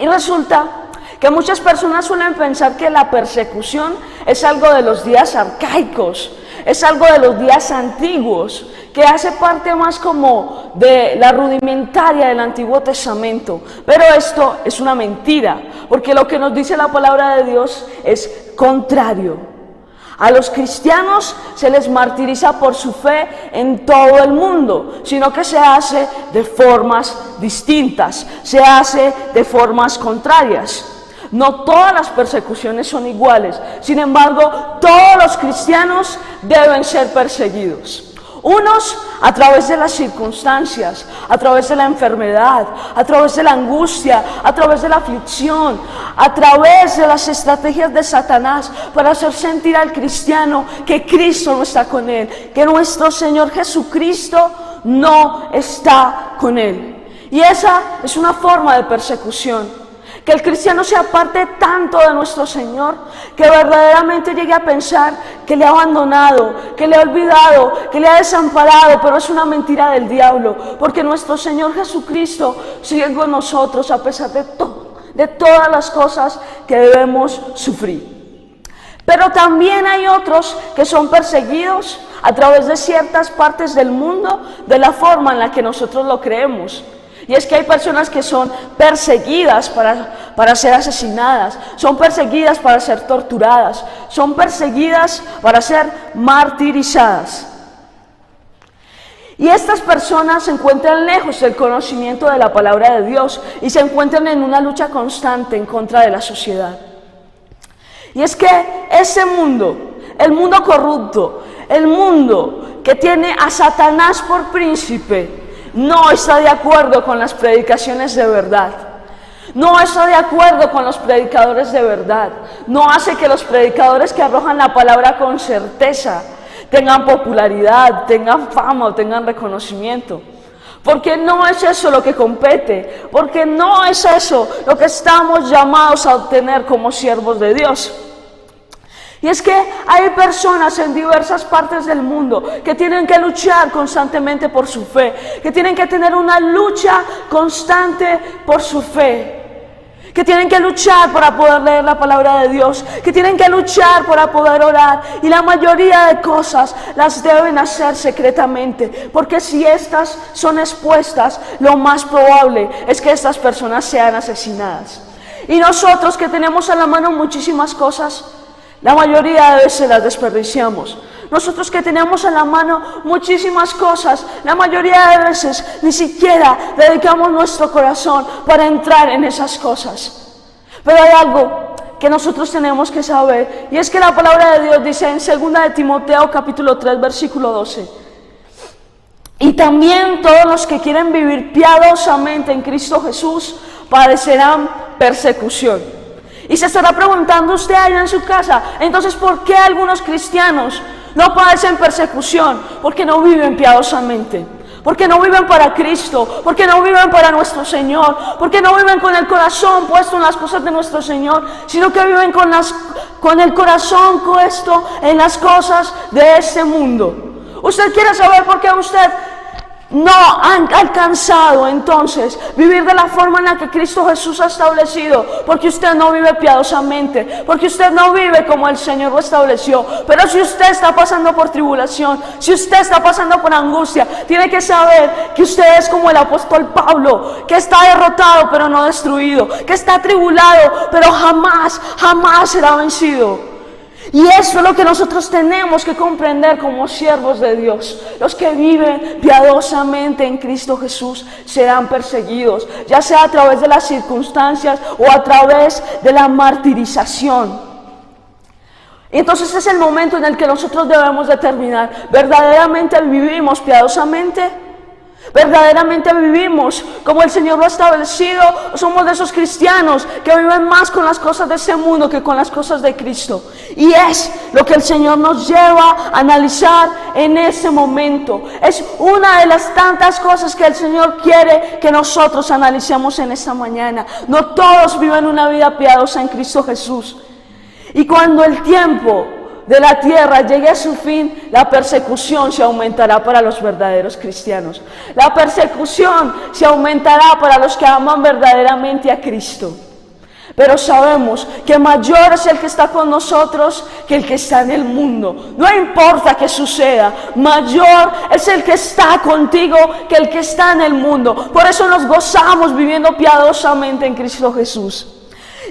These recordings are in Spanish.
Y resulta que muchas personas suelen pensar que la persecución es algo de los días arcaicos, es algo de los días antiguos, que hace parte más como de la rudimentaria del Antiguo Testamento. Pero esto es una mentira, porque lo que nos dice la palabra de Dios es contrario. A los cristianos se les martiriza por su fe en todo el mundo, sino que se hace de formas distintas, se hace de formas contrarias. No todas las persecuciones son iguales, sin embargo, todos los cristianos deben ser perseguidos. Unos a través de las circunstancias, a través de la enfermedad, a través de la angustia, a través de la aflicción, a través de las estrategias de Satanás para hacer sentir al cristiano que Cristo no está con él, que nuestro Señor Jesucristo no está con él. Y esa es una forma de persecución. Que el cristiano se aparte tanto de nuestro Señor, que verdaderamente llegue a pensar que le ha abandonado, que le ha olvidado, que le ha desamparado, pero es una mentira del diablo, porque nuestro Señor Jesucristo sigue con nosotros a pesar de todas las cosas que debemos sufrir. Pero también hay otros que son perseguidos a través de ciertas partes del mundo de la forma en la que nosotros lo creemos. Y es que hay personas que son perseguidas para ser asesinadas, son perseguidas para ser torturadas, son perseguidas para ser martirizadas. Y estas personas se encuentran lejos del conocimiento de la palabra de Dios y se encuentran en una lucha constante en contra de la sociedad. Y es que ese mundo, el mundo corrupto, el mundo que tiene a Satanás por príncipe, no está de acuerdo con las predicaciones de verdad, no está de acuerdo con los predicadores de verdad, no hace que los predicadores que arrojan la palabra con certeza tengan popularidad, tengan fama o tengan reconocimiento, porque no es eso lo que compete, porque no es eso lo que estamos llamados a obtener como siervos de Dios. Y es que hay personas en diversas partes del mundo que tienen que luchar constantemente por su fe, que tienen que tener una lucha constante por su fe, que tienen que luchar para poder leer la palabra de Dios, que tienen que luchar para poder orar, y la mayoría de cosas las deben hacer secretamente, porque si estas son expuestas, lo más probable es que estas personas sean asesinadas. Y nosotros que tenemos a la mano muchísimas cosas, la mayoría de veces las desperdiciamos. Nosotros que tenemos en la mano muchísimas cosas, la mayoría de veces ni siquiera dedicamos nuestro corazón para entrar en esas cosas. Pero hay algo que nosotros tenemos que saber, y es que la palabra de Dios dice en 2 de Timoteo capítulo 3 versículo 12: y también todos los que quieren vivir piadosamente en Cristo Jesús padecerán persecución. Y se estará preguntando usted allá en su casa, entonces ¿por qué algunos cristianos no padecen persecución? Porque no viven piadosamente, porque no viven para Cristo, porque no viven para nuestro Señor, porque no viven con el corazón puesto en las cosas de nuestro Señor, sino que viven con el corazón puesto en las cosas de este mundo. Usted quiere saber por qué usted no han alcanzado entonces vivir de la forma en la que Cristo Jesús ha establecido, porque usted no vive piadosamente, porque usted no vive como el Señor lo estableció. Pero si usted está pasando por tribulación, si usted está pasando por angustia, tiene que saber que usted es como el apóstol Pablo, que está derrotado pero no destruido, que está atribulado pero jamás será vencido. Y eso es lo que nosotros tenemos que comprender como siervos de Dios. Los que viven piadosamente en Cristo Jesús serán perseguidos, ya sea a través de las circunstancias o a través de la martirización. Entonces es el momento en el que nosotros debemos determinar, ¿verdaderamente vivimos piadosamente? ¿Verdaderamente vivimos como el Señor lo ha establecido? ¿O somos de esos cristianos que viven más con las cosas de este mundo que con las cosas de Cristo? Y es lo que el Señor nos lleva a analizar en este momento. Es una de las tantas cosas que el Señor quiere que nosotros analicemos en esta mañana. No todos viven una vida piadosa en Cristo Jesús. Y cuando el tiempo de la tierra llegue a su fin, la persecución se aumentará para los verdaderos cristianos. La persecución se aumentará para los que aman verdaderamente a Cristo. Pero sabemos que mayor es el que está con nosotros que el que está en el mundo. No importa qué suceda, mayor es el que está contigo que el que está en el mundo. Por eso nos gozamos viviendo piadosamente en Cristo Jesús.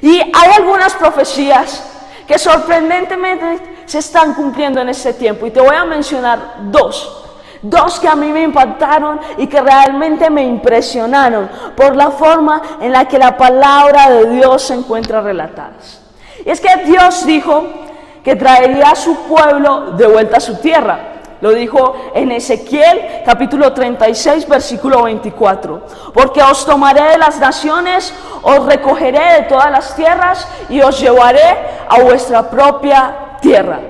Y hay algunas profecías que sorprendentemente se están cumpliendo en este tiempo. Y te voy a mencionar dos que a mí me impactaron y que realmente me impresionaron por la forma en la que la palabra de Dios se encuentra relatada. Y es que Dios dijo que traería a su pueblo de vuelta a su tierra. Lo dijo en Ezequiel capítulo 36 versículo 24. Porque os tomaré de las naciones, os recogeré de todas las tierras y os llevaré a vuestra propia tierra.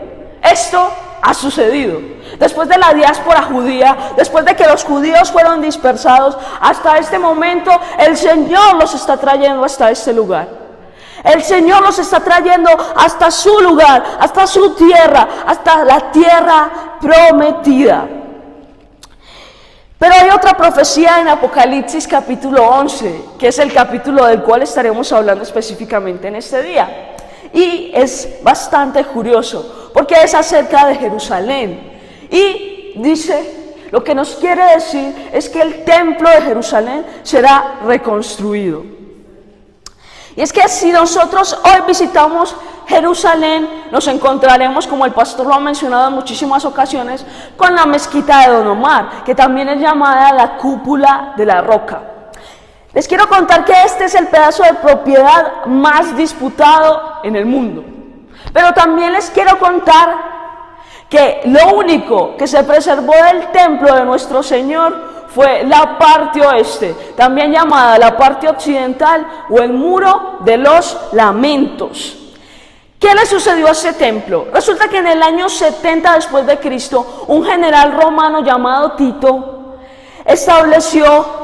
Esto ha sucedido. Después de la diáspora judía, después de que los judíos fueron dispersados, hasta este momento el Señor los está trayendo hasta este lugar. El Señor los está trayendo hasta su lugar, hasta su tierra, hasta la tierra prometida. Pero hay otra profecía en Apocalipsis capítulo 11, que es el capítulo del cual estaremos hablando específicamente en este día. Y es bastante curioso, porque es acerca de Jerusalén. Y dice, lo que nos quiere decir es que el templo de Jerusalén será reconstruido. Y es que si nosotros hoy visitamos Jerusalén, nos encontraremos, como el pastor lo ha mencionado en muchísimas ocasiones, con la mezquita de Don Omar, que también es llamada la cúpula de la roca. Les quiero contar que este es el pedazo de propiedad más disputado en el mundo. Pero también les quiero contar que lo único que se preservó del templo de nuestro Señor fue la parte oeste, también llamada la parte occidental o el muro de los lamentos. ¿Qué le sucedió a ese templo? Resulta que en el año 70 después de Cristo, un general romano llamado Tito estableció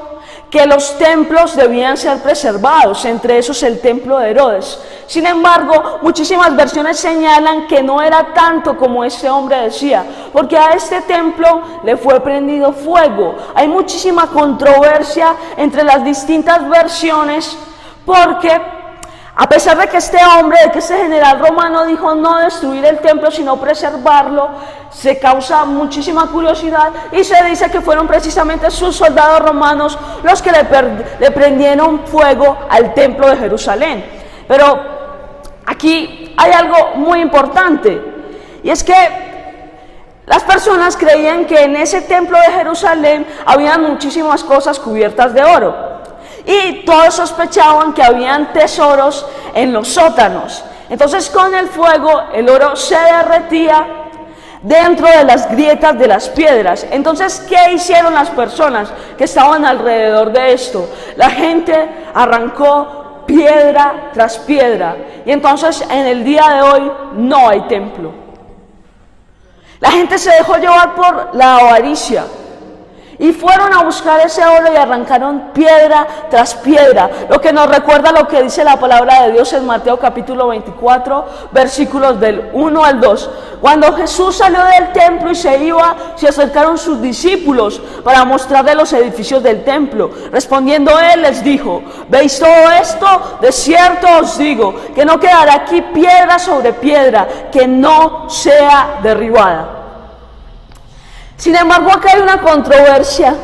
que los templos debían ser preservados, entre esos el templo de Herodes. Sin embargo, muchísimas versiones señalan que no era tanto como este hombre decía, porque a este templo le fue prendido fuego. Hay muchísima controversia entre las distintas versiones, porque a pesar de que este hombre, de que este general romano dijo no destruir el templo, sino preservarlo, se causa muchísima curiosidad y se dice que fueron precisamente sus soldados romanos los que le prendieron fuego al templo de Jerusalén. Pero aquí hay algo muy importante, y es que las personas creían que en ese templo de Jerusalén había muchísimas cosas cubiertas de oro. Y todos sospechaban que habían tesoros en los sótanos. Entonces con el fuego el oro se derretía dentro de las grietas de las piedras. Entonces, ¿qué hicieron las personas que estaban alrededor de esto? La gente arrancó piedra tras piedra. Y entonces en el día de hoy no hay templo. La gente se dejó llevar por la avaricia. Y fueron a buscar ese oro y arrancaron piedra tras piedra, lo que nos recuerda lo que dice la palabra de Dios en Mateo capítulo 24, versículos del 1 al 2. Cuando Jesús salió del templo y se iba, se acercaron sus discípulos para mostrarle los edificios del templo. Respondiendo él les dijo: ¿veis todo esto? De cierto os digo que no quedará aquí piedra sobre piedra que no sea derribada. Sin embargo, acá hay una controversia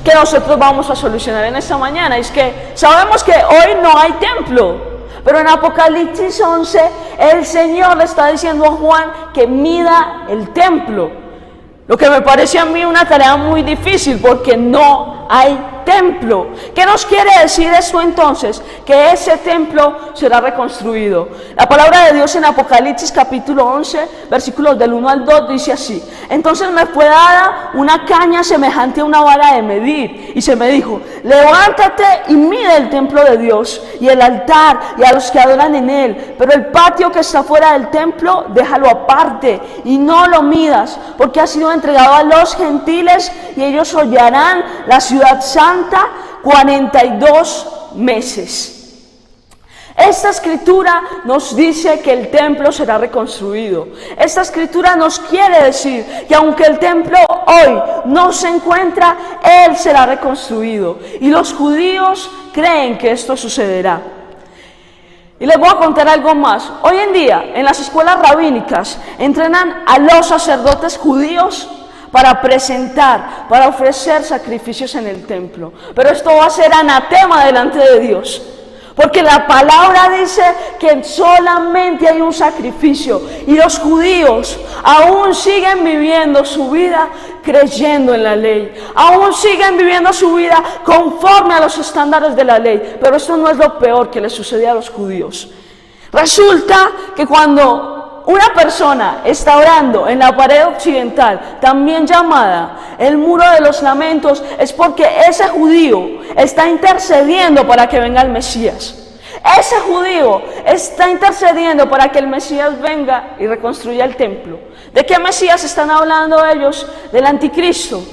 que nosotros vamos a solucionar en esta mañana. Es que sabemos que hoy no hay templo, pero en Apocalipsis 11 el Señor le está diciendo a Juan que mida el templo. Lo que me parece a mí una tarea muy difícil, porque no hay templo. ¿Qué nos quiere decir esto entonces? Que ese templo será reconstruido. La palabra de Dios en Apocalipsis capítulo 11, versículos del 1 al 2 dice así: entonces me fue dada una caña semejante a una vara de medir, y se me dijo: levántate y mide el templo de Dios, y el altar, y a los que adoran en él, pero el patio que está fuera del templo, déjalo aparte, y no lo midas, porque ha sido entregado a los gentiles, y ellos hollarán la ciudad santa 42 meses. Esta escritura nos dice que el templo será reconstruido. Esta escritura nos quiere decir que aunque el templo hoy no se encuentra, él será reconstruido. Y los judíos creen que esto sucederá. Y les voy a contar algo más. Hoy en día, en las escuelas rabínicas, entrenan a los sacerdotes judíos para presentar, para ofrecer sacrificios en el templo. Pero esto va a ser anatema delante de Dios. Porque la palabra dice que solamente hay un sacrificio. Y los judíos aún siguen viviendo su vida creyendo en la ley. Aún siguen viviendo su vida conforme a los estándares de la ley. Pero esto no es lo peor que le sucedía a los judíos. Resulta que cuando una persona está orando en la pared occidental, también llamada el muro de los lamentos, es porque ese judío está intercediendo para que venga el Mesías. Ese judío está intercediendo para que el Mesías venga y reconstruya el templo. ¿De qué Mesías están hablando ellos? Del anticristo.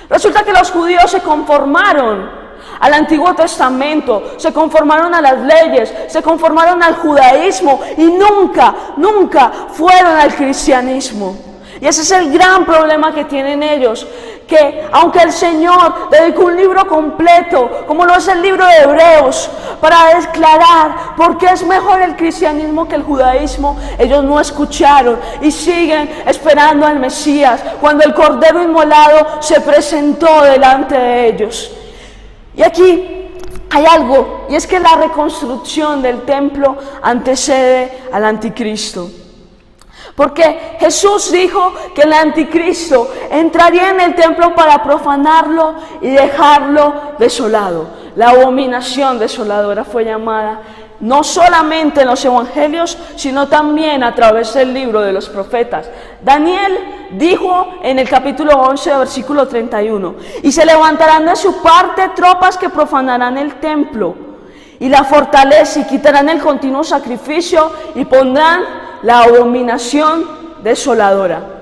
Resulta que los judíos se conformaron al Antiguo Testamento, se conformaron a las leyes, se conformaron al judaísmo y nunca fueron al cristianismo. Y ese es el gran problema que tienen ellos, que aunque el Señor dedicó un libro completo, como lo es el libro de Hebreos, para declarar por qué es mejor el cristianismo que el judaísmo, ellos no escucharon y siguen esperando al Mesías, cuando el Cordero Inmolado se presentó delante de ellos. Y aquí hay algo, y es que la reconstrucción del templo antecede al anticristo. Porque Jesús dijo que el anticristo entraría en el templo para profanarlo y dejarlo desolado. La abominación desoladora fue llamada no solamente en los evangelios, sino también a través del libro de los profetas. Daniel dijo en el capítulo 11, versículo 31, y se levantarán de su parte tropas que profanarán el templo y la fortaleza y quitarán el continuo sacrificio y pondrán la abominación desoladora.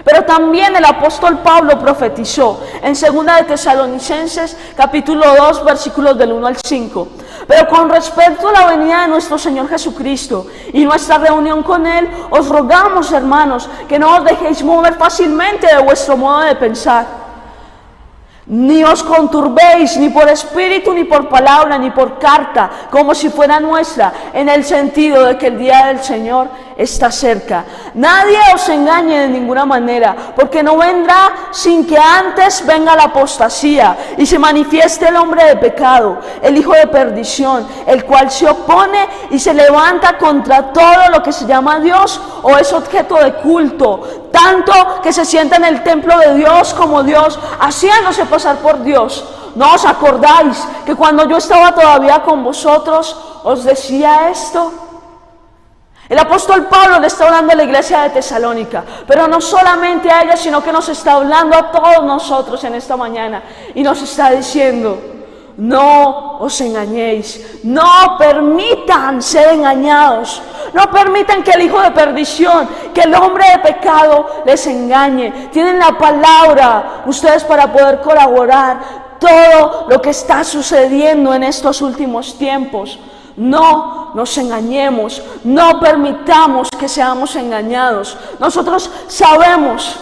Pero también el apóstol Pablo profetizó en 2 de Tesalonicenses capítulo 2 versículos del 1 al 5. Pero con respecto a la venida de nuestro Señor Jesucristo y nuestra reunión con Él, os rogamos, hermanos, que no os dejéis mover fácilmente de vuestro modo de pensar. Ni os conturbéis, ni por espíritu, ni por palabra, ni por carta, como si fuera nuestra, en el sentido de que el día del Señor está cerca. Nadie os engañe de ninguna manera, porque no vendrá sin que antes venga la apostasía y se manifieste el hombre de pecado, el hijo de perdición, el cual se opone y se levanta contra todo lo que se llama Dios o es objeto de culto, tanto que se sienta en el templo de Dios como Dios, haciéndose pasar por Dios. ¿No os acordáis que cuando yo estaba todavía con vosotros os decía esto? El apóstol Pablo le está hablando a la iglesia de Tesalónica, pero no solamente a ella, sino que nos está hablando a todos nosotros en esta mañana y nos está diciendo: no os engañéis, no permitan ser engañados, no permitan que el hijo de perdición, que el hombre de pecado les engañe. Tienen la palabra ustedes para poder colaborar todo lo que está sucediendo en estos últimos tiempos. No nos engañemos, no permitamos que seamos engañados. Nosotros sabemos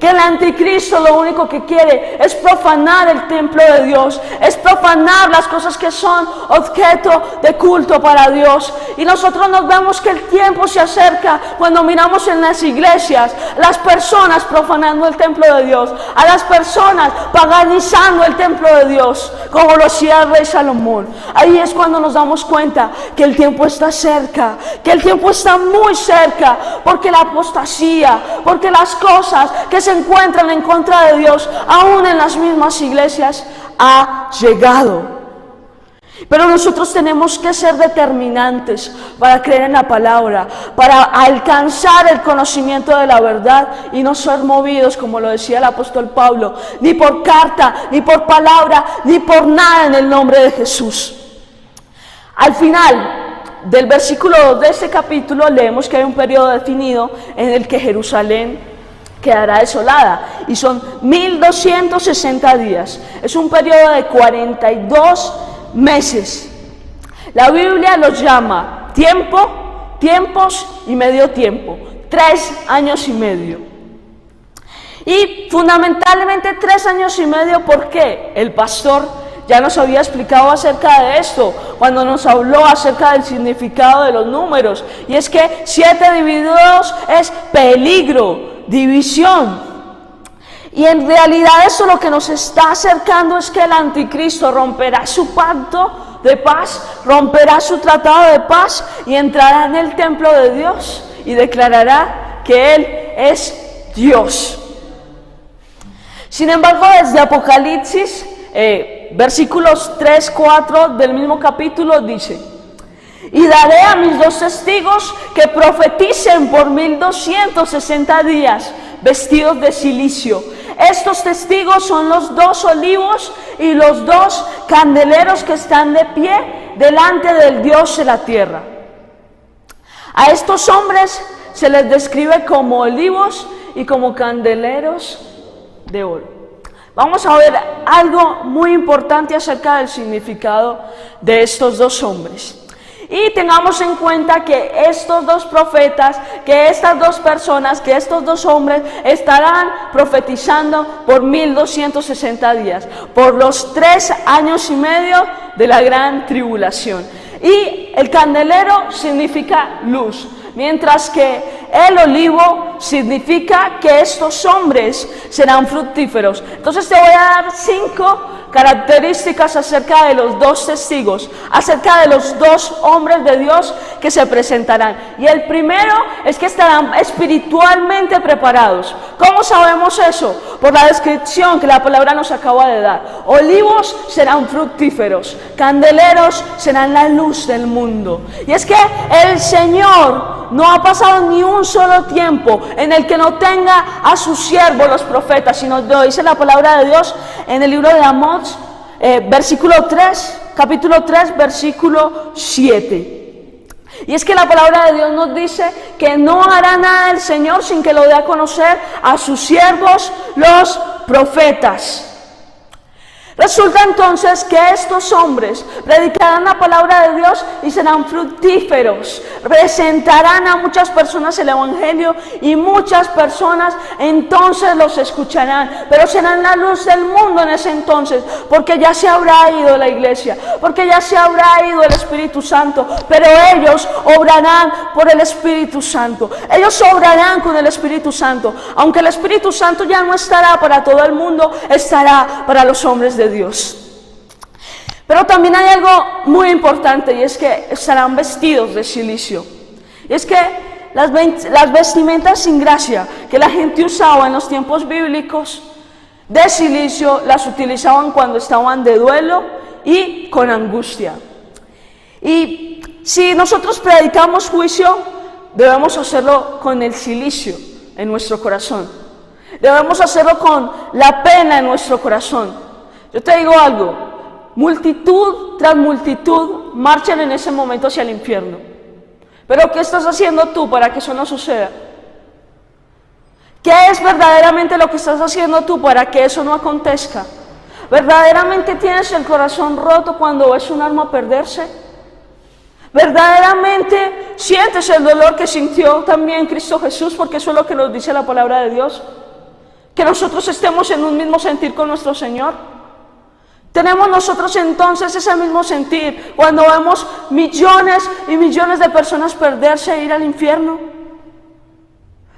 que el anticristo lo único que quiere es profanar el templo de Dios, es profanar las cosas que son objeto de culto para Dios. Y nosotros nos vemos que el tiempo se acerca cuando miramos en las iglesias las personas profanando el templo de Dios, a las personas paganizando el templo de Dios, como lo hacía el rey Salomón. Ahí es cuando nos damos cuenta que el tiempo está cerca, que el tiempo está muy cerca, porque la apostasía, porque las cosas que se encuentran en contra de Dios, aún en las mismas iglesias, ha llegado. Pero nosotros tenemos que ser determinantes para creer en la palabra, para alcanzar el conocimiento de la verdad y no ser movidos, como lo decía el apóstol Pablo, ni por carta, ni por palabra, ni por nada en el nombre de Jesús. Al final del versículo 2 de este capítulo leemos que hay un periodo definido en el que Jerusalén quedará desolada, y son 1260 días. Es un periodo de 42 meses. La Biblia los llama tiempo, tiempos y medio tiempo, 3 años y medio. Y fundamentalmente 3 años y medio porque el pastor ya nos había explicado acerca de esto, cuando nos habló acerca del significado de los números. Y es que 7 divididos es peligro, división. Y en realidad eso lo que nos está acercando es que el anticristo romperá su pacto de paz, romperá su tratado de paz y entrará en el templo de Dios y declarará que Él es Dios. Sin embargo, desde Apocalipsis, versículos 3, 4 del mismo capítulo dice: y daré a mis 2 testigos que profeticen por 1260 días, vestidos de cilicio. Estos testigos son los 2 olivos y los 2 candeleros que están de pie delante del Dios de la tierra. A estos hombres se les describe como olivos y como candeleros de oro. Vamos a ver algo muy importante acerca del significado de estos 2 hombres. Y tengamos en cuenta que estos 2 profetas, que estas 2 personas, que estos 2 hombres estarán profetizando por 1260 días, por los 3 años y medio de la gran tribulación. Y el candelero significa luz, mientras que el olivo significa que estos hombres serán fructíferos. Entonces te voy a dar 5 características acerca de los 2 testigos, acerca de los 2 hombres de Dios que se presentarán. Y el primero es que estarán espiritualmente preparados. ¿Cómo sabemos eso? Por la descripción que la palabra nos acaba de dar. Olivos serán fructíferos, candeleros serán la luz del mundo. Y es que el Señor no ha pasado ni un solo tiempo en el que no tenga a sus siervos los profetas, sino lo dice la palabra de Dios en el libro de Amós, capítulo 3, versículo 7. Y es que la palabra de Dios nos dice que no hará nada el Señor sin que lo dé a conocer a sus siervos los profetas. Resulta entonces que estos hombres predicarán la palabra de Dios y serán fructíferos, presentarán a muchas personas el evangelio y muchas personas entonces los escucharán, pero serán la luz del mundo en ese entonces, porque ya se habrá ido la iglesia, porque ya se habrá ido el Espíritu Santo, pero ellos obrarán por el Espíritu Santo, ellos obrarán con el Espíritu Santo, aunque el Espíritu Santo ya no estará para todo el mundo, estará para los hombres de Dios. Pero también hay algo muy importante, y es que estarán vestidos de cilicio. Y es que las vestimentas sin gracia que la gente usaba en los tiempos bíblicos de cilicio las utilizaban cuando estaban de duelo y con angustia. Y si nosotros predicamos juicio, debemos hacerlo con el cilicio en nuestro corazón. Debemos hacerlo con la pena en nuestro corazón. Yo te digo algo, multitud tras multitud marchan en ese momento hacia el infierno. Pero ¿qué estás haciendo tú para que eso no suceda? ¿Qué es verdaderamente lo que estás haciendo tú para que eso no acontezca? ¿Verdaderamente tienes el corazón roto cuando ves un alma perderse? ¿Verdaderamente sientes el dolor que sintió también Cristo Jesús? Porque eso es lo que nos dice la palabra de Dios. Que nosotros estemos en un mismo sentir con nuestro Señor. Tenemos nosotros entonces ese mismo sentir cuando vemos millones y millones de personas perderse e ir al infierno.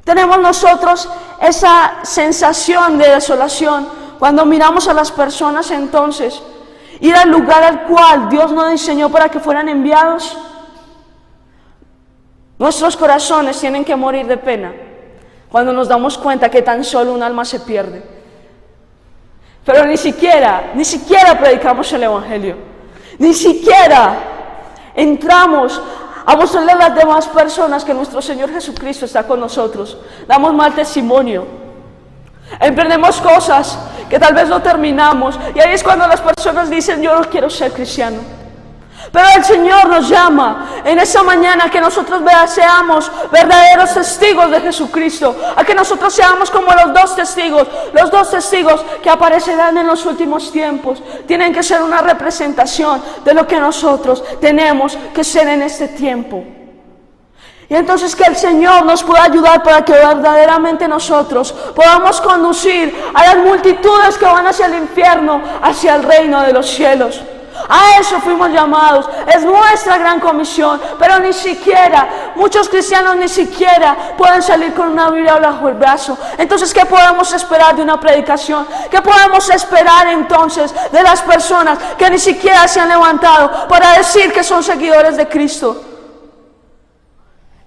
Tenemos nosotros esa sensación de desolación cuando miramos a las personas entonces ir al lugar al cual Dios nos diseñó para que fueran enviados. Nuestros corazones tienen que morir de pena cuando nos damos cuenta que tan solo un alma se pierde. Pero ni siquiera predicamos el evangelio, ni siquiera entramos a mostrarle a las demás personas que nuestro Señor Jesucristo está con nosotros. Damos mal testimonio, emprendemos cosas que tal vez no terminamos, y ahí es cuando las personas dicen: yo no quiero ser cristiano. Pero el Señor nos llama en esa mañana a que nosotros seamos verdaderos testigos de Jesucristo, a que nosotros seamos como los 2 testigos que aparecerán en los últimos tiempos. Tienen que ser una representación de lo que nosotros tenemos que ser en este tiempo. Y entonces que el Señor nos pueda ayudar para que verdaderamente nosotros podamos conducir a las multitudes que van hacia el infierno, hacia el reino de los cielos. A eso fuimos llamados, es nuestra gran comisión, pero ni siquiera, muchos cristianos ni siquiera pueden salir con una Biblia bajo el brazo. Entonces, ¿qué podemos esperar de una predicación? ¿Qué podemos esperar entonces de las personas que ni siquiera se han levantado para decir que son seguidores de Cristo?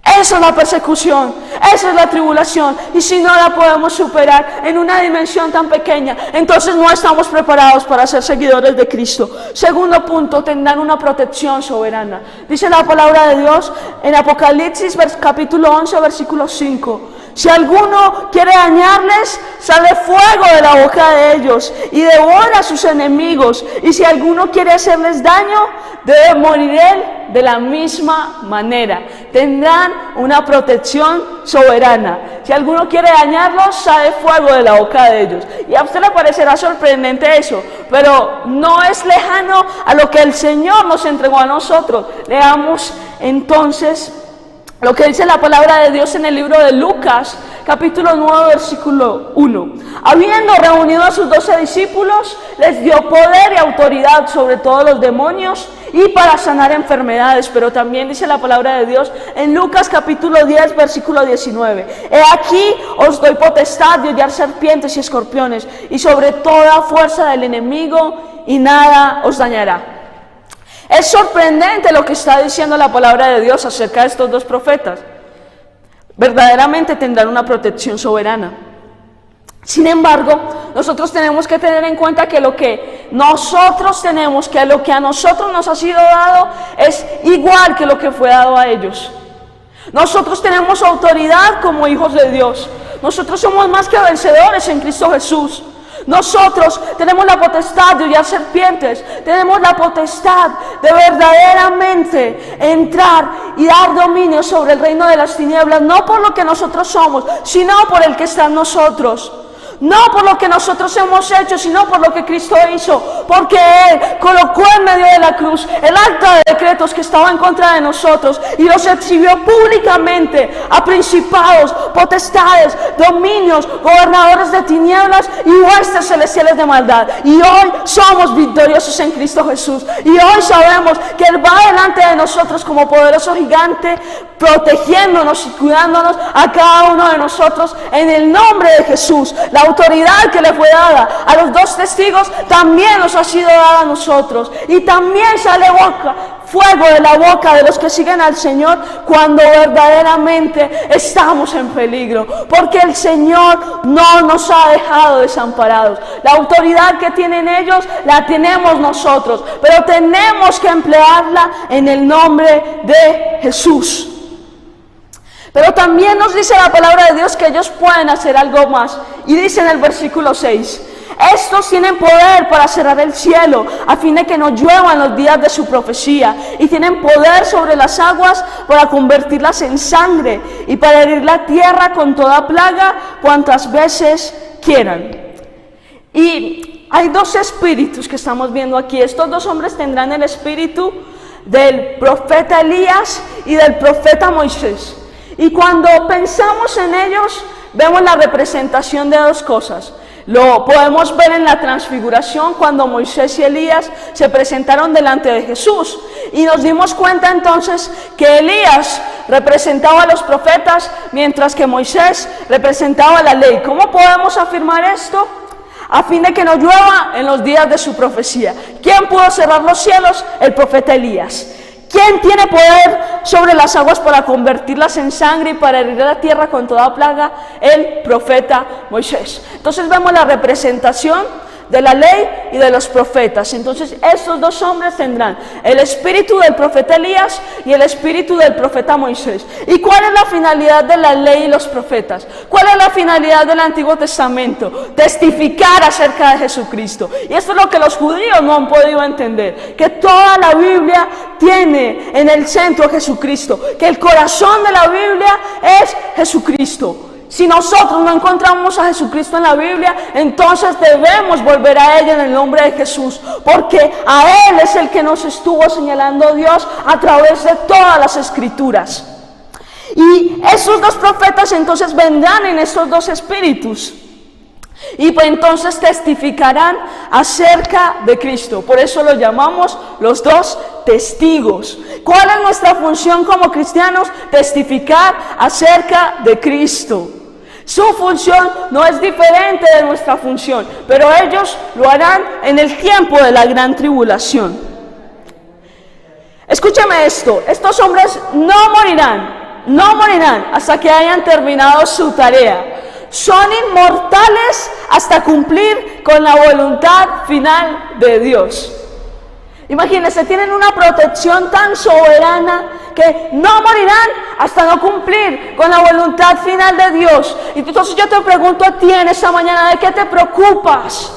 Esa es la persecución, esa es la tribulación, y si no la podemos superar en una dimensión tan pequeña, entonces no estamos preparados para ser seguidores de Cristo. Segundo punto, tendrán una protección soberana. Dice la palabra de Dios en Apocalipsis capítulo 11, versículo 5. Si alguno quiere dañarles, sale fuego de la boca de ellos y devora a sus enemigos. Y si alguno quiere hacerles daño, debe morir él de la misma manera. Tendrán una protección soberana. Si alguno quiere dañarlos, sale fuego de la boca de ellos. Y a usted le parecerá sorprendente eso, pero no es lejano a lo que el Señor nos entregó a nosotros. Leamos entonces lo que dice la palabra de Dios en el libro de Lucas, capítulo 9, versículo 1. Habiendo reunido a sus 12 discípulos, les dio poder y autoridad sobre todos los demonios y para sanar enfermedades. Pero también dice la palabra de Dios en Lucas capítulo 10, versículo 19. He aquí os doy potestad de hollar serpientes y escorpiones y sobre toda fuerza del enemigo, y nada os dañará. Es sorprendente lo que está diciendo la palabra de Dios acerca de estos dos profetas. Verdaderamente tendrán una protección soberana. Sin embargo, nosotros tenemos que tener en cuenta que lo que nosotros tenemos, que lo que a nosotros nos ha sido dado, es igual que lo que fue dado a ellos. Nosotros tenemos autoridad como hijos de Dios. Nosotros somos más que vencedores en Cristo Jesús. Nosotros tenemos la potestad de hollar serpientes, tenemos la potestad de verdaderamente entrar y dar dominio sobre el reino de las tinieblas, no por lo que nosotros somos, sino por el que está en nosotros. No por lo que nosotros hemos hecho, sino por lo que Cristo hizo, porque Él colocó en medio de la cruz el acta de decretos que estaba en contra de nosotros y los exhibió públicamente a principados, potestades, dominios, gobernadores de tinieblas y huestes celestiales de maldad. Y hoy somos victoriosos en Cristo Jesús, y hoy sabemos que Él va delante de nosotros como poderoso gigante, protegiéndonos y cuidándonos a cada uno de nosotros en el nombre de Jesús. La autoridad que le fue dada a los dos testigos también nos ha sido dada a nosotros, y también sale fuego de la boca de los que siguen al Señor cuando verdaderamente estamos en peligro, porque el Señor no nos ha dejado desamparados. La autoridad que tienen ellos la tenemos nosotros, pero tenemos que emplearla en el nombre de Jesús. Pero también nos dice la palabra de Dios que ellos pueden hacer algo más. Y dice en el versículo 6, estos tienen poder para cerrar el cielo, a fin de que no lluevan los días de su profecía. Y tienen poder sobre las aguas para convertirlas en sangre, y para herir la tierra con toda plaga cuantas veces quieran. Y hay dos espíritus que estamos viendo aquí. Estos dos hombres tendrán el espíritu del profeta Elías y del profeta Moisés. Y cuando pensamos en ellos, vemos la representación de dos cosas. Lo podemos ver en la transfiguración, cuando Moisés y Elías se presentaron delante de Jesús. Y nos dimos cuenta entonces que Elías representaba a los profetas, mientras que Moisés representaba la ley. ¿Cómo podemos afirmar esto? A fin de que no llueva en los días de su profecía. ¿Quién pudo cerrar los cielos? El profeta Elías. ¿Quién tiene poder sobre las aguas para convertirlas en sangre y para herir la tierra con toda plaga? El profeta Moisés. Entonces vemos la representación de la ley y de los profetas. Entonces estos dos hombres tendrán el espíritu del profeta Elías y el espíritu del profeta Moisés. ¿Y cuál es la finalidad de la ley y los profetas? ¿Cuál es la finalidad del Antiguo Testamento? Testificar acerca de Jesucristo. Y esto es lo que los judíos no han podido entender, que toda la Biblia tiene en el centro a Jesucristo, que el corazón de la Biblia es Jesucristo. Si nosotros no encontramos a Jesucristo en la Biblia, entonces debemos volver a ella en el nombre de Jesús, porque a Él es el que nos estuvo señalando Dios a través de todas las Escrituras. Y esos dos profetas entonces vendrán en estos dos espíritus. Y pues entonces testificarán acerca de Cristo. Por eso lo llamamos los dos testigos. ¿Cuál es nuestra función como cristianos? Testificar acerca de Cristo. Su función no es diferente de nuestra función, pero ellos lo harán en el tiempo de la gran tribulación. Escúchame esto, estos hombres no morirán hasta que hayan terminado su tarea. Son inmortales hasta cumplir con la voluntad final de Dios. Imagínense, tienen una protección tan soberana que no morirán hasta no cumplir con la voluntad final de Dios. Y entonces yo te pregunto a ti en esta mañana, ¿de qué te preocupas?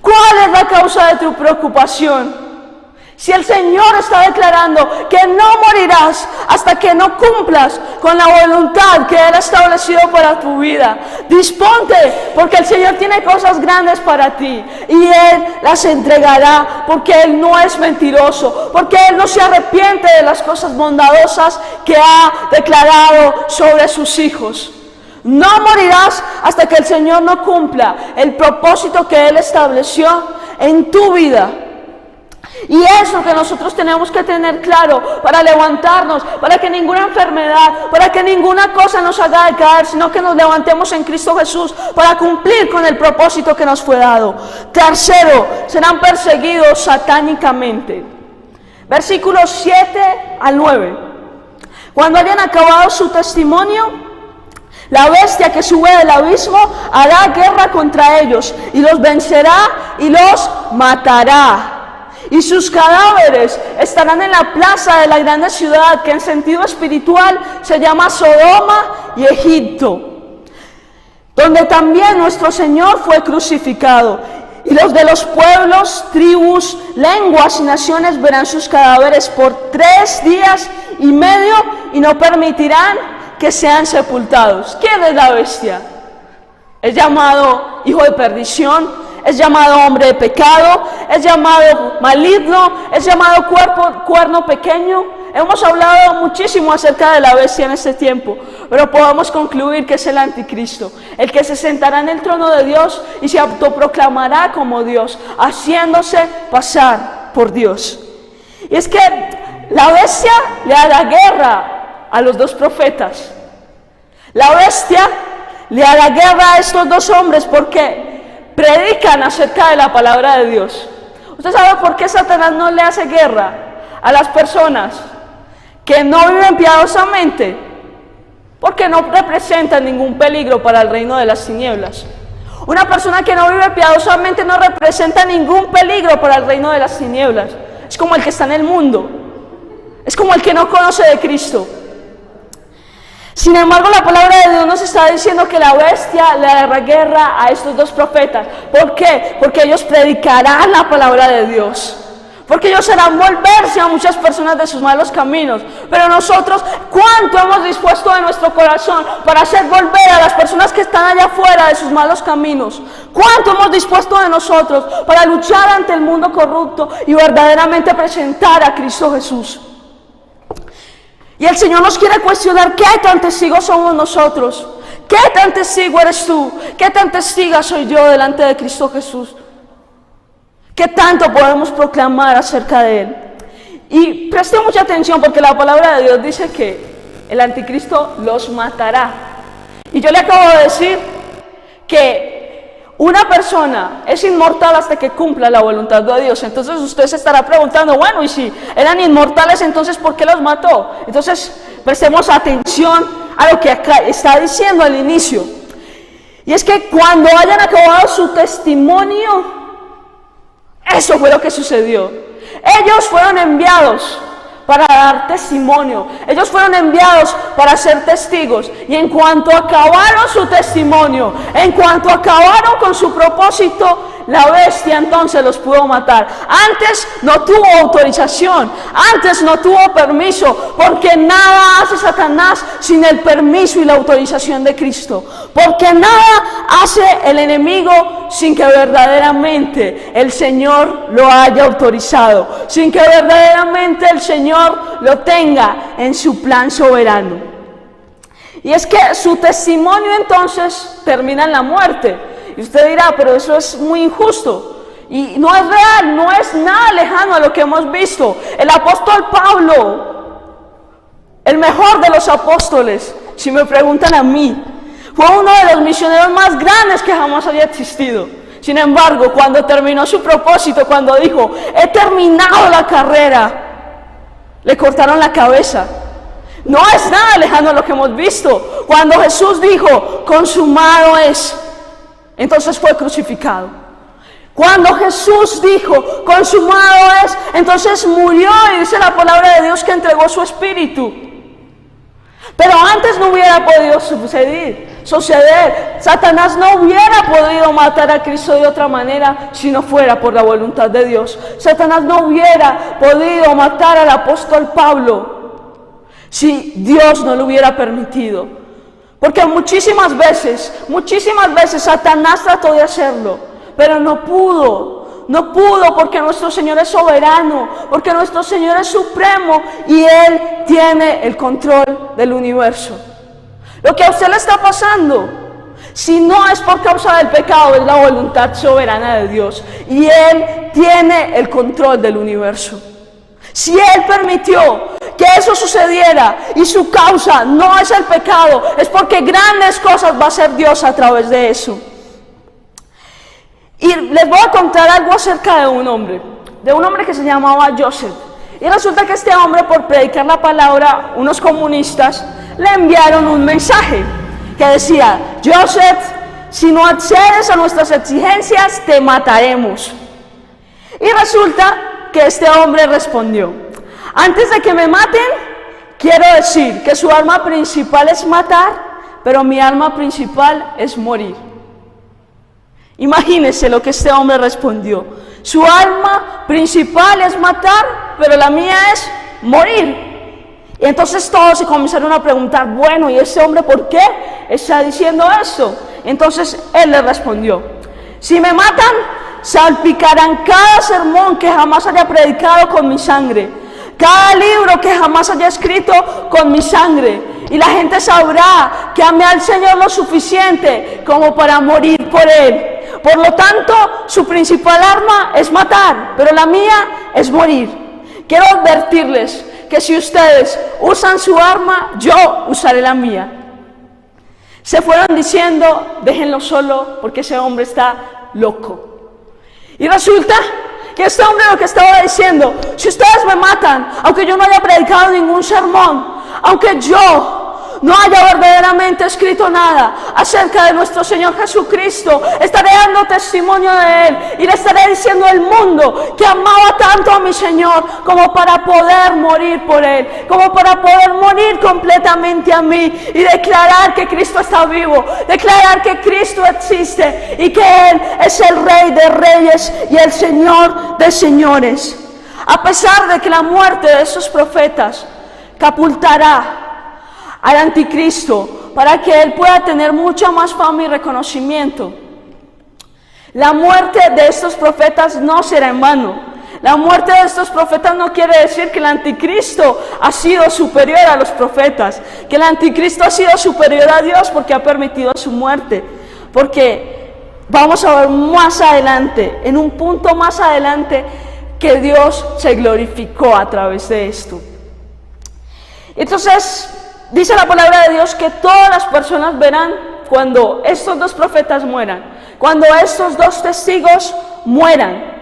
¿Cuál es la causa de tu preocupación? Si el Señor está declarando que no morirás hasta que no cumplas con la voluntad que Él ha establecido para tu vida, disponte, porque el Señor tiene cosas grandes para ti y Él las entregará, porque Él no es mentiroso, porque Él no se arrepiente de las cosas bondadosas que ha declarado sobre sus hijos. No morirás hasta que el Señor no cumpla el propósito que Él estableció en tu vida. Y es lo que nosotros tenemos que tener claro para levantarnos, para que ninguna enfermedad, para que ninguna cosa nos haga decaer, sino que nos levantemos en Cristo Jesús para cumplir con el propósito que nos fue dado. Tercero, serán perseguidos satánicamente. Versículos 7 al 9. Cuando hayan acabado su testimonio, la bestia que sube del abismo hará guerra contra ellos y los vencerá y los matará. Y sus cadáveres estarán en la plaza de la grande ciudad, que en sentido espiritual se llama Sodoma y Egipto, donde también nuestro Señor fue crucificado. Y los de los pueblos, tribus, lenguas y naciones verán sus cadáveres por 3 días y medio y no permitirán que sean sepultados. ¿Quién es la bestia? Es llamado hijo de perdición, es llamado hombre de pecado, es llamado maligno, es llamado cuerno pequeño. Hemos hablado muchísimo acerca de la bestia en este tiempo, pero podemos concluir que es el anticristo, el que se sentará en el trono de Dios y se autoproclamará como Dios, haciéndose pasar por Dios. Y es que la bestia le hará guerra a los dos profetas. La bestia le hará guerra a estos dos hombres porque predican acerca de la palabra de Dios. ¿Usted sabe por qué Satanás no le hace guerra a las personas que no viven piadosamente? Porque no representan ningún peligro para el reino de las tinieblas. Una persona que no vive piadosamente no representa ningún peligro para el reino de las tinieblas. Es como el que está en el mundo. Es como el que no conoce de Cristo. Sin embargo, la palabra de Dios nos está diciendo que la bestia le hará guerra a estos dos profetas. ¿Por qué? Porque ellos predicarán la palabra de Dios. Porque ellos harán volverse a muchas personas de sus malos caminos. Pero nosotros, ¿cuánto hemos dispuesto de nuestro corazón para hacer volver a las personas que están allá afuera de sus malos caminos? ¿Cuánto hemos dispuesto de nosotros para luchar ante el mundo corrupto y verdaderamente presentar a Cristo Jesús? Y el Señor nos quiere cuestionar qué tan testigos somos nosotros, qué tan testigo eres tú, qué tan testiga soy yo delante de Cristo Jesús, qué tanto podemos proclamar acerca de Él. Y preste mucha atención porque la palabra de Dios dice que el anticristo los matará. Y yo le acabo de decir que una persona es inmortal hasta que cumpla la voluntad de Dios. Entonces usted se estará preguntando, bueno, y si eran inmortales, entonces ¿por qué los mató? Entonces prestemos atención a lo que acá está diciendo al inicio. Y es que cuando hayan acabado su testimonio, eso fue lo que sucedió. Ellos fueron enviados para dar testimonio. Ellos fueron enviados para ser testigos. Y en cuanto acabaron su testimonio, en cuanto acabaron con su propósito, la bestia entonces los pudo matar. Antes no tuvo autorización, antes no tuvo permiso, porque nada hace Satanás sin el permiso y la autorización de Cristo. Porque nada hace el enemigo sin que verdaderamente el Señor lo haya autorizado, sin que verdaderamente el Señor lo tenga en su plan soberano. Y es que su testimonio entonces termina en la muerte. Y usted dirá, pero eso es muy injusto. Y no es real, no es nada lejano a lo que hemos visto. El apóstol Pablo, el mejor de los apóstoles, si me preguntan a mí, fue uno de los misioneros más grandes que jamás había existido. Sin embargo, cuando terminó su propósito, cuando dijo, he terminado la carrera, le cortaron la cabeza. No es nada lejano a lo que hemos visto. Cuando Jesús dijo, consumado es, entonces fue crucificado. Cuando Jesús dijo, consumado es, entonces murió, y dice la palabra de Dios que entregó su espíritu. Pero antes no hubiera podido suceder. Satanás no hubiera podido matar a Cristo de otra manera si no fuera por la voluntad de Dios. Satanás no hubiera podido matar al apóstol Pablo si Dios no lo hubiera permitido. Porque muchísimas veces Satanás trató de hacerlo, pero no pudo. No pudo, porque nuestro Señor es soberano, porque nuestro Señor es supremo y Él tiene el control del universo. Lo que a usted le está pasando, si no es por causa del pecado, es la voluntad soberana de Dios y Él tiene el control del universo. Si Él permitió que eso sucediera y su causa no es el pecado, es porque grandes cosas va a hacer Dios a través de eso. Y les voy a contar algo acerca de un hombre que se llamaba Joseph. Y resulta que este hombre, por predicar la palabra, unos comunistas le enviaron un mensaje que decía, Joseph, si no accedes a nuestras exigencias, te mataremos. Y resulta que este hombre respondió, antes de que me maten, quiero decir que su arma principal es matar, pero mi arma principal es morir. Imagínense lo que este hombre respondió. Su arma principal es matar, pero la mía es morir. Y entonces todos se comenzaron a preguntar, bueno, ¿y ese hombre por qué está diciendo esto? Entonces él le respondió, si me matan, salpicarán cada sermón que jamás haya predicado con mi sangre, cada libro que jamás haya escrito con mi sangre. Y la gente sabrá que amé al Señor lo suficiente como para morir por Él. Por lo tanto, su principal arma es matar, pero la mía es morir. Quiero advertirles que si ustedes usan su arma, yo usaré la mía. Se fueron diciendo, déjenlo solo porque ese hombre está loco. Y resulta que este hombre lo que estaba diciendo, si ustedes me matan, aunque yo no haya predicado ningún sermón, aunque yo no haya verdaderamente escrito nada acerca de nuestro Señor Jesucristo, estaré dando testimonio de Él y le estaré diciendo al mundo que amaba tanto a mi Señor como para poder morir por Él, como para poder morir completamente a mí y declarar que Cristo está vivo, declarar que Cristo existe y que Él es el Rey de Reyes y el Señor de Señores. A pesar de que la muerte de esos profetas catapultará al anticristo para que él pueda tener mucha más fama y reconocimiento, la muerte de estos profetas no será en vano. La muerte de estos profetas no quiere decir que el anticristo ha sido superior a los profetas, que el anticristo ha sido superior a Dios porque ha permitido su muerte, porque vamos a ver más adelante, en un punto más adelante, que Dios se glorificó a través de esto. Entonces, dice la palabra de Dios que todas las personas verán cuando estos dos profetas mueran, cuando estos dos testigos mueran.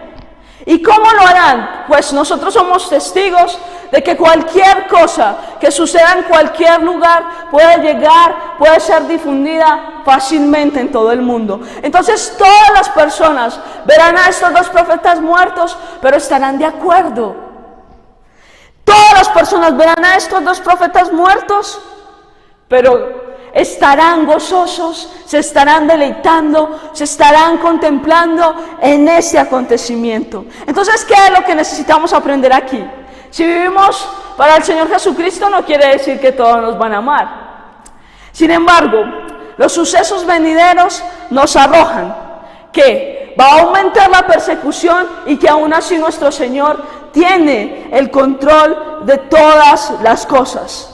¿Y cómo lo harán? Pues nosotros somos testigos de que cualquier cosa que suceda en cualquier lugar puede llegar, puede ser difundida fácilmente en todo el mundo. Entonces todas las personas verán a estos dos profetas muertos, pero estarán de acuerdo. Todas las personas verán a estos dos profetas muertos, pero estarán gozosos, se estarán deleitando, se estarán contemplando en ese acontecimiento. Entonces, ¿qué es lo que necesitamos aprender aquí? Si vivimos para el Señor Jesucristo, no quiere decir que todos nos van a amar. Sin embargo, los sucesos venideros nos arrojan que va a aumentar la persecución y que aún así nuestro Señor tiene el control de todas las cosas.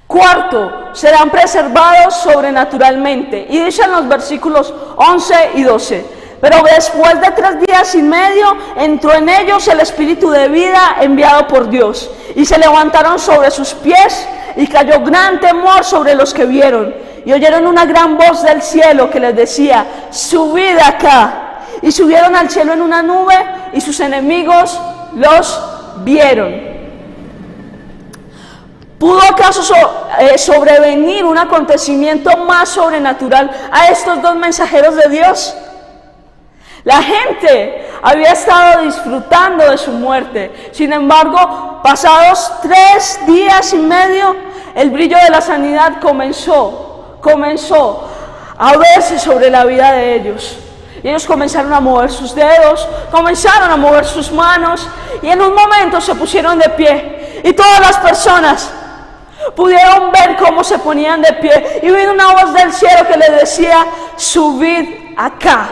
Cuarto, serán preservados sobrenaturalmente. Y dicen los versículos 11 y 12. Pero después de 3 días y medio entró en ellos el espíritu de vida enviado por Dios. Y se levantaron sobre sus pies y cayó gran temor sobre los que vieron. Y oyeron una gran voz del cielo que les decía: subid acá. Y subieron al cielo en una nube y sus enemigos los vieron. ¿Pudo acaso sobrevenir un acontecimiento más sobrenatural a estos 2 mensajeros de Dios? La gente había estado disfrutando de su muerte. Sin embargo, pasados 3 días y medio, el brillo de la sanidad comenzó a verse sobre la vida de ellos. Y ellos comenzaron a mover sus dedos, comenzaron a mover sus manos, y en un momento se pusieron de pie. Y todas las personas pudieron ver cómo se ponían de pie. Y vino una voz del cielo que les decía: subid acá.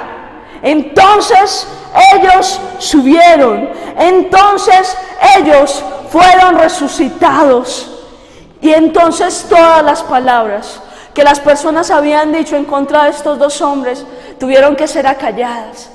Entonces ellos subieron. Entonces ellos fueron resucitados. Y entonces todas las palabras que las personas habían dicho en contra de estos 2 hombres tuvieron que ser acalladas.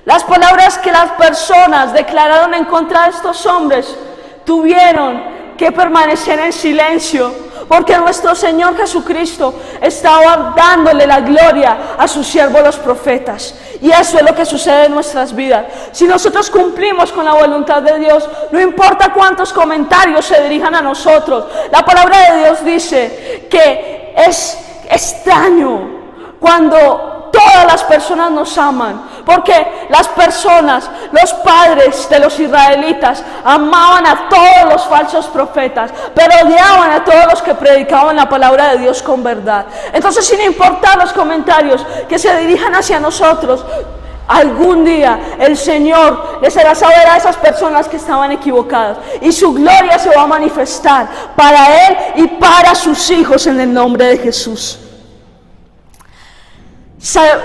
Las palabras que las personas declararon en contra de estos hombres tuvieron que permanecer en silencio, porque nuestro Señor Jesucristo estaba dándole la gloria a sus siervos los profetas. Y eso es lo que sucede en nuestras vidas. Si nosotros cumplimos con la voluntad de Dios, no importa cuántos comentarios se dirijan a nosotros, la palabra de Dios dice que es extraño cuando todas las personas nos aman, porque las personas, los padres de los israelitas, amaban a todos los falsos profetas, pero odiaban a todos los que predicaban la palabra de Dios con verdad. Entonces, sin importar los comentarios que se dirijan hacia nosotros, algún día el Señor les hará saber a esas personas que estaban equivocadas, y su gloria se va a manifestar para Él y para sus hijos en el nombre de Jesús.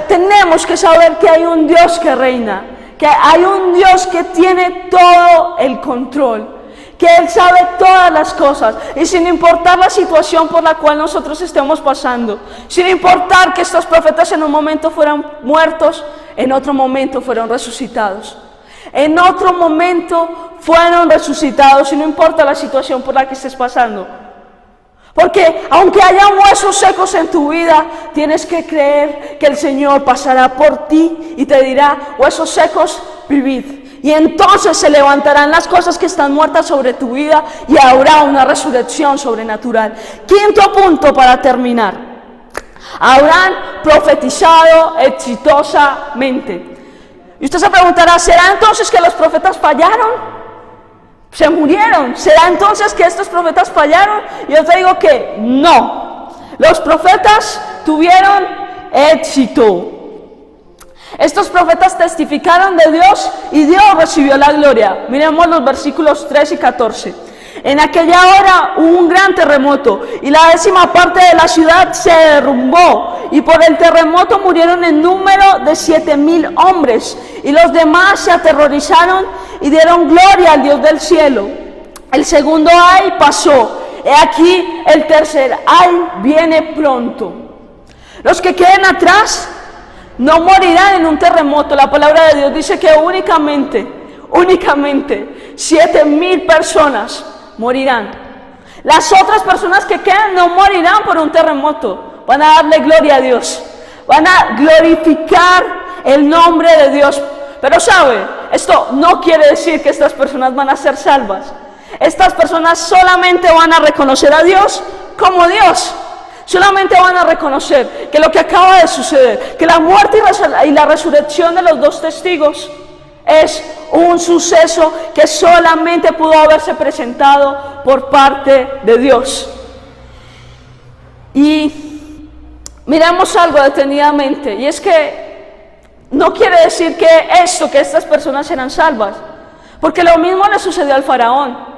Tenemos que saber que hay un Dios que reina, que hay un Dios que tiene todo el control, que Él sabe todas las cosas, y sin importar la situación por la cual nosotros estemos pasando, sin importar que estos profetas en un momento fueran muertos, en otro momento fueron resucitados. En otro momento fueron resucitados, y no importa la situación por la que estés pasando. Porque aunque haya huesos secos en tu vida, tienes que creer que el Señor pasará por ti y te dirá: huesos secos, vivid. Y entonces se levantarán las cosas que están muertas sobre tu vida y habrá una resurrección sobrenatural. Quinto punto para terminar: habrán profetizado exitosamente. Y usted se preguntará: ¿será entonces que los profetas fallaron? Se murieron. ¿Será entonces que estos profetas fallaron? Y yo te digo que no. Los profetas tuvieron éxito. Estos profetas testificaron de Dios y Dios recibió la gloria. Miremos los versículos 3 y 14. En aquella hora hubo un gran terremoto y la 10ª parte de la ciudad se derrumbó, y por el terremoto murieron en número de 7,000 hombres, y los demás se aterrorizaron y dieron gloria al Dios del cielo. El segundo ay pasó, he aquí el tercer ay viene pronto. Los que queden atrás no morirán en un terremoto. La palabra de Dios dice que únicamente 7,000 personas morirán. Las otras personas que quedan no morirán por un terremoto, van a darle gloria a Dios, van a glorificar el nombre de Dios. Pero sabe, esto no quiere decir que estas personas van a ser salvas. Estas personas solamente van a reconocer a Dios como Dios. Solamente van a reconocer que lo que acaba de suceder, que la muerte y la resurrección de los 2 testigos es un suceso que solamente pudo haberse presentado por parte de Dios. Y miremos algo detenidamente, y es que no quiere decir que estas personas eran salvas, porque lo mismo le sucedió al faraón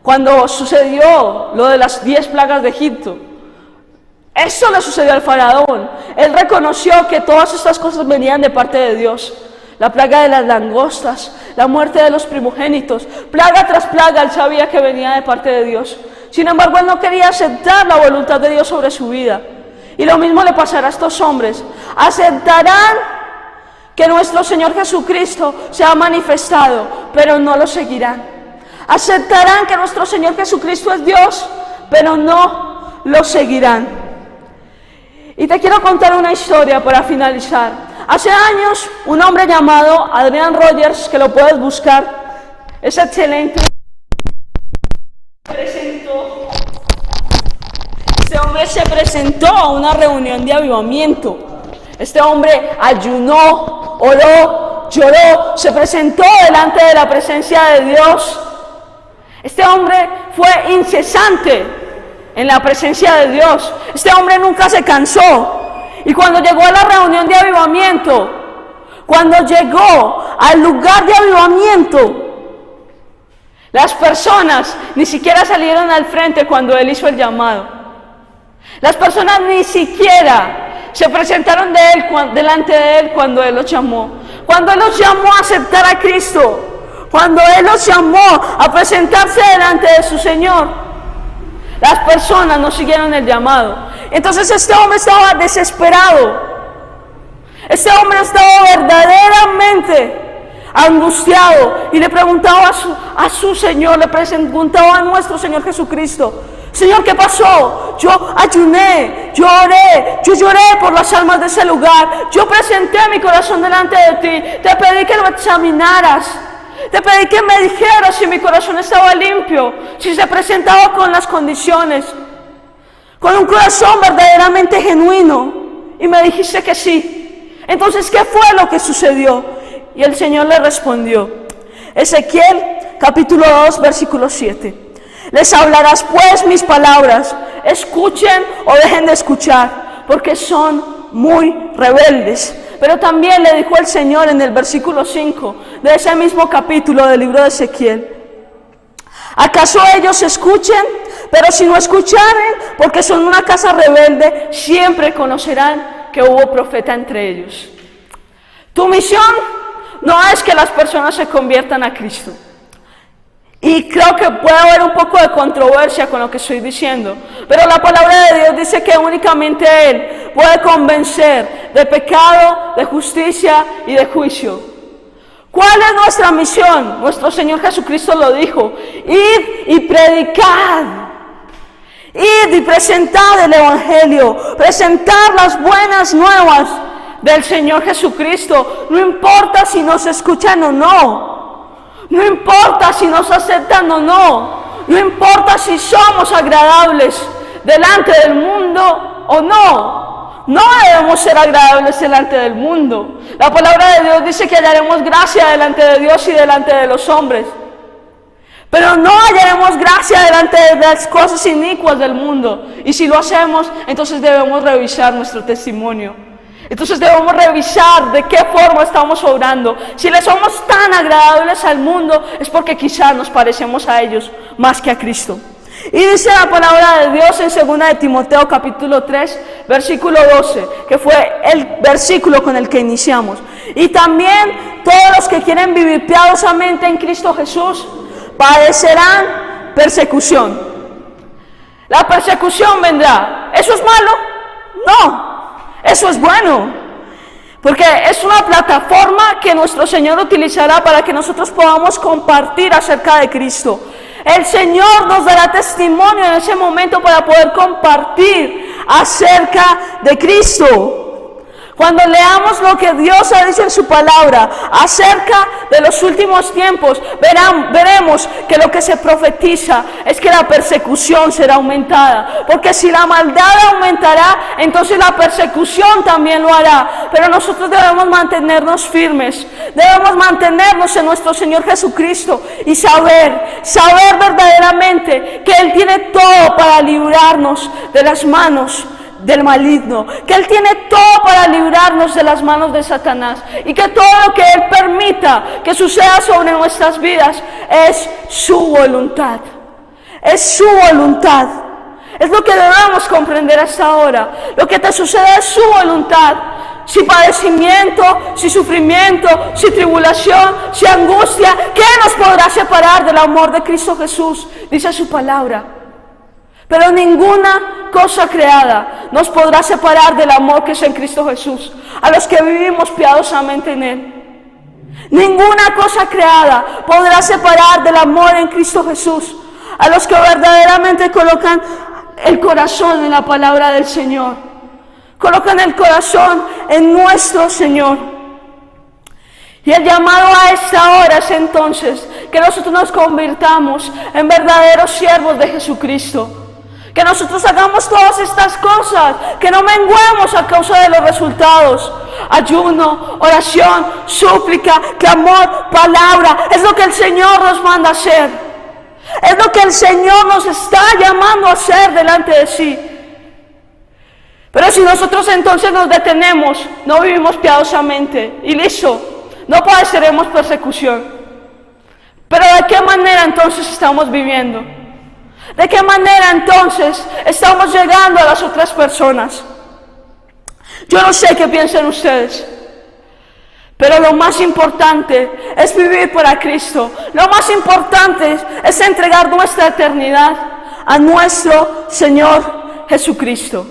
cuando sucedió lo de las 10 plagas de Egipto. Eso le sucedió al faraón. Él reconoció que todas estas cosas venían de parte de Dios. La plaga de las langostas, la muerte de los primogénitos, plaga tras plaga, él sabía que venía de parte de Dios. Sin embargo, él no quería aceptar la voluntad de Dios sobre su vida. Y lo mismo le pasará a estos hombres. Aceptarán que nuestro Señor Jesucristo se ha manifestado, pero no lo seguirán. Aceptarán que nuestro Señor Jesucristo es Dios, pero no lo seguirán. Y te quiero contar una historia para finalizar. Hace años, un hombre llamado Adrian Rogers, que lo puedes buscar, es excelente. Este hombre se presentó a una reunión de avivamiento. Este hombre ayunó, oró, lloró, se presentó delante de la presencia de Dios. Este hombre fue incesante en la presencia de Dios. Este hombre nunca se cansó. Y cuando llegó a la reunión de avivamiento, cuando llegó al lugar de avivamiento, las personas ni siquiera salieron al frente cuando él hizo el llamado. Las personas ni siquiera se presentaron delante de él cuando él los llamó. Cuando él los llamó a aceptar a Cristo, cuando él los llamó a presentarse delante de su Señor, las personas no siguieron el llamado. Entonces este hombre estaba desesperado. Este hombre estaba verdaderamente angustiado y le preguntaba a su Señor, le preguntaba a nuestro Señor Jesucristo: Señor, ¿qué pasó? Yo ayuné, yo oré, yo lloré por las almas de ese lugar, yo presenté mi corazón delante de ti, te pedí que lo examinaras, te pedí que me dijeras si mi corazón estaba limpio, si se presentaba con las condiciones, con un corazón verdaderamente genuino, y me dijiste que sí. Entonces, ¿qué fue lo que sucedió? Y el Señor le respondió. Ezequiel capítulo 2 versículo 7. Les hablarás pues mis palabras, escuchen o dejen de escuchar, porque son muy rebeldes. Pero también le dijo el Señor en el versículo 5 de ese mismo capítulo del libro de Ezequiel: ¿acaso ellos escuchen? Pero si no escucharen, porque son una casa rebelde, siempre conocerán que hubo profeta entre ellos. Tu misión no es que las personas se conviertan a Cristo. Y creo que puede haber un poco de controversia con lo que estoy diciendo, pero la palabra de Dios dice que únicamente Él puede convencer de pecado, de justicia y de juicio. ¿Cuál es nuestra misión? Nuestro Señor Jesucristo lo dijo: id y predicad, id y presentad el Evangelio, presentad las buenas nuevas del Señor Jesucristo. No importa si nos escuchan o no. No importa si nos aceptan o no. No importa si somos agradables delante del mundo o no. No debemos ser agradables delante del mundo. La palabra de Dios dice que hallaremos gracia delante de Dios y delante de los hombres. Pero no hallaremos gracia delante de las cosas inicuas del mundo. Y si lo hacemos, entonces debemos revisar nuestro testimonio. Entonces debemos revisar de qué forma estamos obrando. Si le somos tan agradables al mundo, es porque quizás nos parecemos a ellos más que a Cristo. Y dice la palabra de Dios en 2 de Timoteo capítulo 3, versículo 12, que fue el versículo con el que iniciamos. Y también todos los que quieren vivir piadosamente en Cristo Jesús padecerán persecución. La persecución vendrá. ¿Eso es malo? No. Eso es bueno, porque es una plataforma que nuestro Señor utilizará para que nosotros podamos compartir acerca de Cristo. El Señor nos dará testimonio en ese momento para poder compartir acerca de Cristo. Cuando leamos lo que Dios ha dicho en su palabra acerca de los últimos tiempos, veremos que lo que se profetiza es que la persecución será aumentada. Porque si la maldad aumentará, entonces la persecución también lo hará. Pero nosotros debemos mantenernos firmes, debemos mantenernos en nuestro Señor Jesucristo y saber verdaderamente que Él tiene todo para librarnos de las manos del maligno, que Él tiene todo para librarnos de las manos de Satanás, y que todo lo que Él permita que suceda sobre nuestras vidas es su voluntad. Es su voluntad. Es lo que debemos comprender hasta ahora. Lo que te sucede es su voluntad. Si padecimiento, si sufrimiento, si tribulación, si angustia, ¿qué nos podrá separar del amor de Cristo Jesús? Dice su palabra. Pero ninguna cosa creada nos podrá separar del amor que es en Cristo Jesús, a los que vivimos piadosamente en Él. Ninguna cosa creada podrá separar del amor en Cristo Jesús, a los que verdaderamente colocan el corazón en la palabra del Señor. Colocan el corazón en nuestro Señor. Y el llamado a esta hora es entonces que nosotros nos convirtamos en verdaderos siervos de Jesucristo. Que nosotros hagamos todas estas cosas, que no menguemos a causa de los resultados. Ayuno, oración, súplica, clamor, palabra, es lo que el Señor nos manda a hacer. Es lo que el Señor nos está llamando a hacer delante de sí. Pero si nosotros entonces nos detenemos, no vivimos piadosamente y listo, no padeceremos persecución. Pero ¿de qué manera entonces estamos viviendo? ¿De qué manera entonces estamos llegando a las otras personas? Yo no sé qué piensan ustedes, pero lo más importante es vivir para Cristo. Lo más importante es entregar nuestra eternidad a nuestro Señor Jesucristo.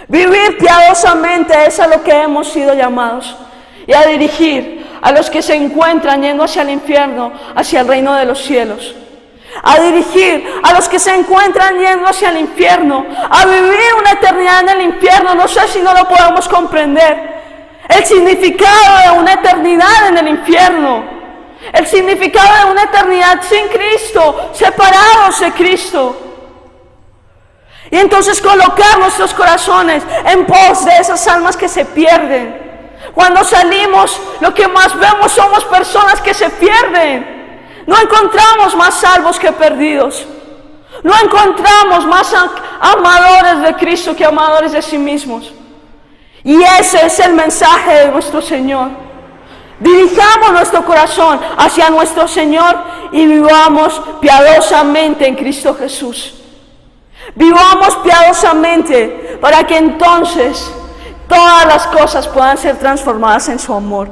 Vivir piadosamente es a lo que hemos sido llamados, y a dirigir a los que se encuentran yendo hacia el infierno, hacia el reino de los cielos. A dirigir a los que se encuentran yendo hacia el infierno, a vivir una eternidad en el infierno. No sé si no lo podemos comprender. El significado de una eternidad en el infierno, el significado de una eternidad sin Cristo, separados de Cristo. Y entonces colocar nuestros corazones en pos de esas almas que se pierden. Cuando salimos, lo que más vemos somos personas que se pierden. No encontramos más salvos que perdidos. No encontramos más amadores de Cristo que amadores de sí mismos. Y ese es el mensaje de nuestro Señor. Dirijamos nuestro corazón hacia nuestro Señor y vivamos piadosamente en Cristo Jesús. Vivamos piadosamente para que entonces todas las cosas puedan ser transformadas en su amor.